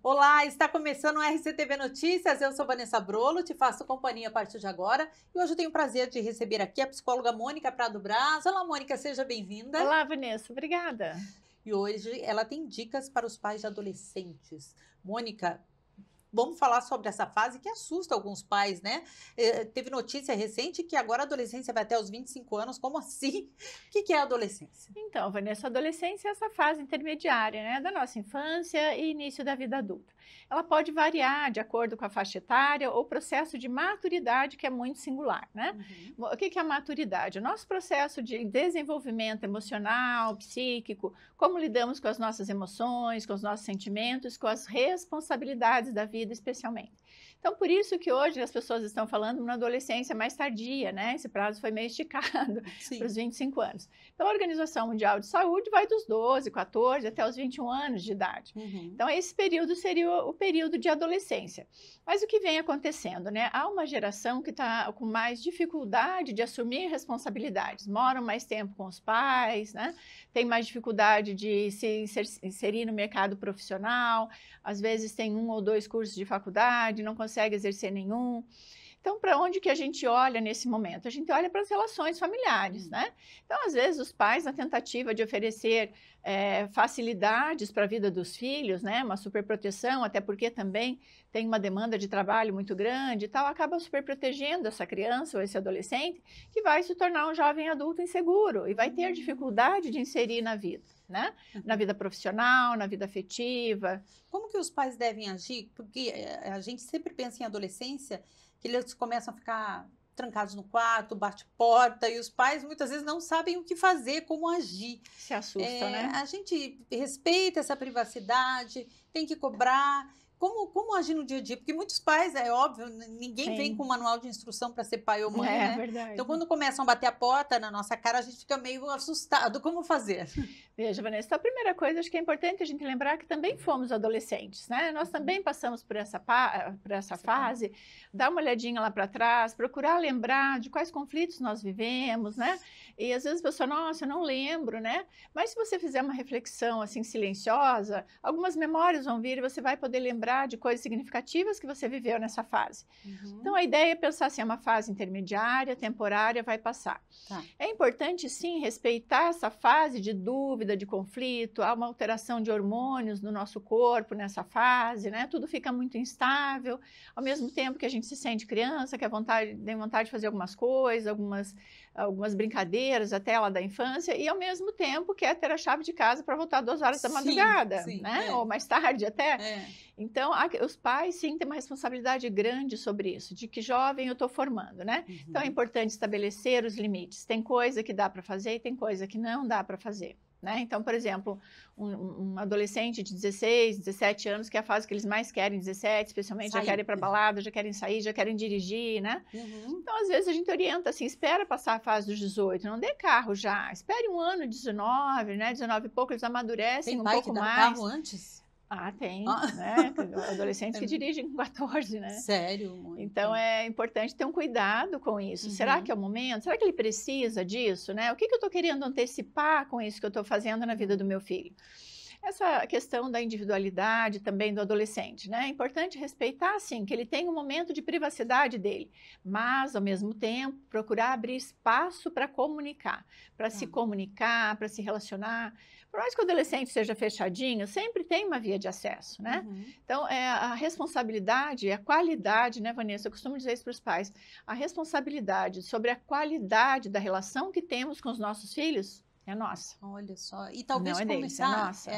Olá, está começando o RCTV Notícias, eu sou Vanessa Brolo, te faço companhia a partir de agora e hoje eu tenho o prazer de receber aqui a psicóloga Mônica Prado Braz. Olá, Mônica, seja bem-vinda. Olá, Vanessa, obrigada. E hoje ela tem dicas para os pais de adolescentes. Mônica, vamos falar sobre essa fase que assusta alguns pais, né? Teve notícia recente que agora a adolescência vai até os 25 anos, como assim? O que é a adolescência? Então, Vanessa, a adolescência é essa fase intermediária, né, da nossa infância e início da vida adulta. Ela pode variar de acordo com a faixa etária ou processo de maturidade, que é muito singular, né? Uhum. O que é a maturidade? O nosso processo de desenvolvimento emocional, psíquico, como lidamos com as nossas emoções, com os nossos sentimentos, com as responsabilidades da vida, especialmente. Então, por isso que hoje as pessoas estão falando uma adolescência mais tardia, né? Esse prazo foi meio esticado para os Sim. 25 anos. Pela Organização Mundial de Saúde, vai dos 12, 14 até os 21 anos de idade. Uhum. Então, esse período seria o período de adolescência. Mas o que vem acontecendo, né? Há uma geração que está com mais dificuldade de assumir responsabilidades, moram mais tempo com os pais, né? Tem mais dificuldade de se inserir no mercado profissional, às vezes tem 1 ou 2 cursos de faculdade, não consegue exercer nenhum. Então, para onde que a gente olha nesse momento? A gente olha para as relações familiares, né? Então, às vezes, os pais, na tentativa de oferecer facilidades para a vida dos filhos, né? Uma superproteção, até porque também tem uma demanda de trabalho muito grande e tal, acaba superprotegendo essa criança ou esse adolescente, que vai se tornar um jovem adulto inseguro e vai ter dificuldade de inserir na vida, né? Na vida profissional, na vida afetiva. Como que os pais devem agir? Porque a gente sempre pensa em adolescência, que eles começam a ficar trancados no quarto, bate porta, e os pais muitas vezes não sabem o que fazer, como agir. Se assustam, né? A gente respeita essa privacidade, tem que cobrar. Como agir no dia a dia? Porque muitos pais, é óbvio, ninguém vem com Sim, manual de instrução para ser pai ou mãe, é né? Então, verdade. quando começam a bater a porta na nossa cara, a gente fica meio assustado. Como fazer? Veja, Vanessa, então a primeira coisa, acho que é importante a gente lembrar que também fomos adolescentes, né? Nós também passamos por essa fase, dar uma olhadinha lá para trás, procurar lembrar de quais conflitos nós vivemos, né? E às vezes a pessoa, nossa, eu não lembro, né? Mas se você fizer uma reflexão assim silenciosa, algumas memórias vão vir e você vai poder lembrar de coisas significativas que você viveu nessa fase. Então Uhum. a ideia é pensar assim, é uma fase intermediária, temporária, vai passar. Tá. É importante, sim, respeitar essa fase de dúvida, de conflito, há uma alteração de hormônios no nosso corpo nessa fase, né? Tudo fica muito instável, ao mesmo tempo que a gente se sente criança, que tem vontade de fazer algumas coisas, algumas brincadeiras até lá da infância, e ao mesmo tempo quer ter a chave de casa para voltar 2 horas da Sim, madrugada, sim, né? Ou mais tarde até. é. Então, os pais, sim, têm uma responsabilidade grande sobre isso, de que jovem eu estou formando, né? Então, é Uhum. importante estabelecer os limites. Tem coisa que dá para fazer e tem coisa que não dá para fazer, né? Então, por exemplo, um adolescente de 16, 17 anos, que é a fase que eles mais querem, 17, especialmente, já Sair. querem ir para balada, já querem sair, já querem dirigir, né? Uhum. Então, às vezes, a gente orienta assim, espera passar a fase dos 18, não dê carro já, espere um ano, 19, né? 19 e pouco, eles amadurecem Tem um pai que pouco dá carro mais. antes? Ah, tem, Ah, né? Adolescentes que dirigem com 14, né? sério, Então Mônica? é importante ter um cuidado com isso. Será que Uhum. é o momento? Será que ele precisa disso, né? O que eu estou querendo antecipar com isso que eu estou fazendo na vida do meu filho? Essa questão da individualidade também do adolescente, né? É importante respeitar, sim, que ele tem um momento de privacidade dele, mas, ao mesmo tempo, procurar abrir espaço para Tá. se comunicar, para se relacionar. Por mais que o adolescente seja fechadinho, sempre tem uma via de acesso, né? Uhum. Então, a responsabilidade, a qualidade, né, Vanessa? Eu costumo dizer isso para os pais, a responsabilidade sobre a qualidade da relação que temos com os nossos filhos é nossa, Olha só. E não talvez é deles, é começar, nossa.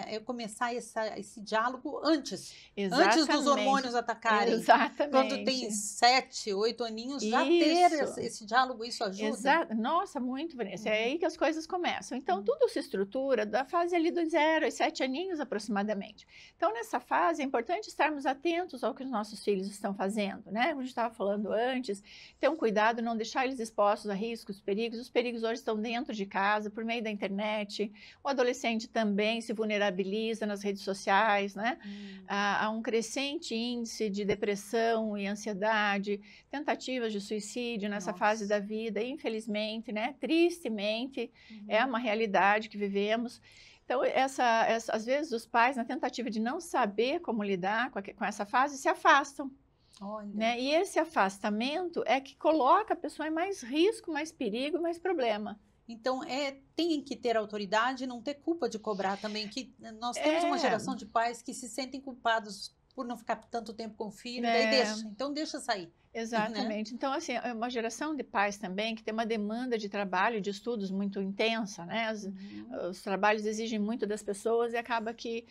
esse diálogo antes dos Exatamente, hormônios atacarem. Quando tem exatamente. 7, 8 aninhos, já ter Isso, esse diálogo, isso ajuda? nossa, muito, Vanessa, é Uhum. aí que as coisas começam. Então, Uhum. tudo se estrutura da fase ali dos 0 aos 7 aninhos aproximadamente. Então, nessa fase, é importante estarmos atentos ao que os nossos filhos estão fazendo, né? Como a gente estava falando antes, ter um cuidado, não deixar eles expostos a riscos, perigos. Os perigos hoje estão dentro de casa, por meio da internet. O adolescente também se vulnerabiliza nas redes sociais, né? Há um crescente índice de depressão e ansiedade, tentativas de suicídio nessa fase da Nossa. vida, infelizmente, né? Tristemente, é Uhum. uma realidade que vivemos. Então, às vezes, os pais, na tentativa de não saber como lidar com essa fase, se afastam, Olha. né? E esse afastamento é que coloca a pessoa em mais risco, mais perigo, mais problema. Então, tem que ter autoridade e não ter culpa de cobrar também, que nós temos uma É, geração de pais que se sentem culpados por não ficar tanto tempo com o filho, daí né? deixa, então deixa sair, né? Exatamente. Então, assim, é uma geração de pais também que tem uma demanda de trabalho, de estudos muito intensa, né? Uhum. Os trabalhos exigem muito das pessoas e acaba que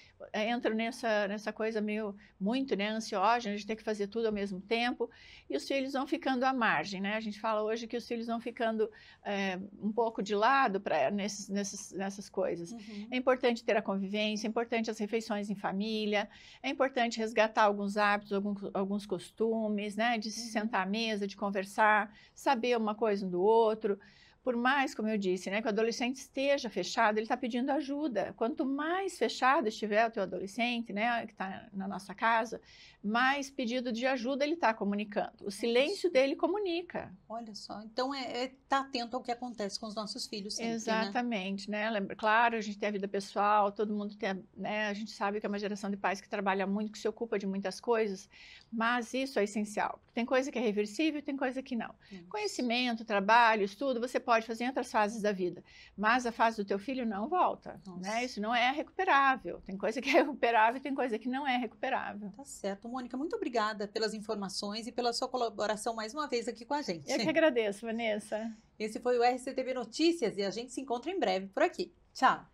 entram nessa coisa meio muito, né, ansiógena de ter que fazer tudo ao mesmo tempo e os filhos vão ficando à margem, né? A gente fala hoje que os filhos vão ficando um pouco de lado nessas coisas. Uhum. É importante ter a convivência, é importante as refeições em família, é importante resgatar alguns hábitos, alguns costumes, né? De se sentar à mesa, de conversar, saber uma coisa um do outro. Por mais, como eu disse, né, que o adolescente esteja fechado, ele está pedindo ajuda. Quanto mais fechado estiver o teu adolescente, né, que está na nossa casa, mais pedido de ajuda ele está comunicando. O silêncio dele comunica. Olha só, então tá atento ao que acontece com os nossos filhos sempre, né? Exatamente, né? Claro, a gente tem a vida pessoal, todo mundo tem, né? A gente sabe que é uma geração de pais que trabalha muito, que se ocupa de muitas coisas, mas isso é essencial. Tem coisa que é reversível, tem coisa que não. Isso. Conhecimento, trabalho, estudo, você pode fazer em outras fases da vida, mas a fase do teu filho não volta, né? Isso não é recuperável. Tem coisa que é recuperável e tem coisa que não é recuperável. Tá certo. Mônica, muito obrigada pelas informações e pela sua colaboração mais uma vez aqui com a gente. Eu que agradeço, Vanessa. Esse foi o RCTV Notícias e a gente se encontra em breve por aqui. Tchau!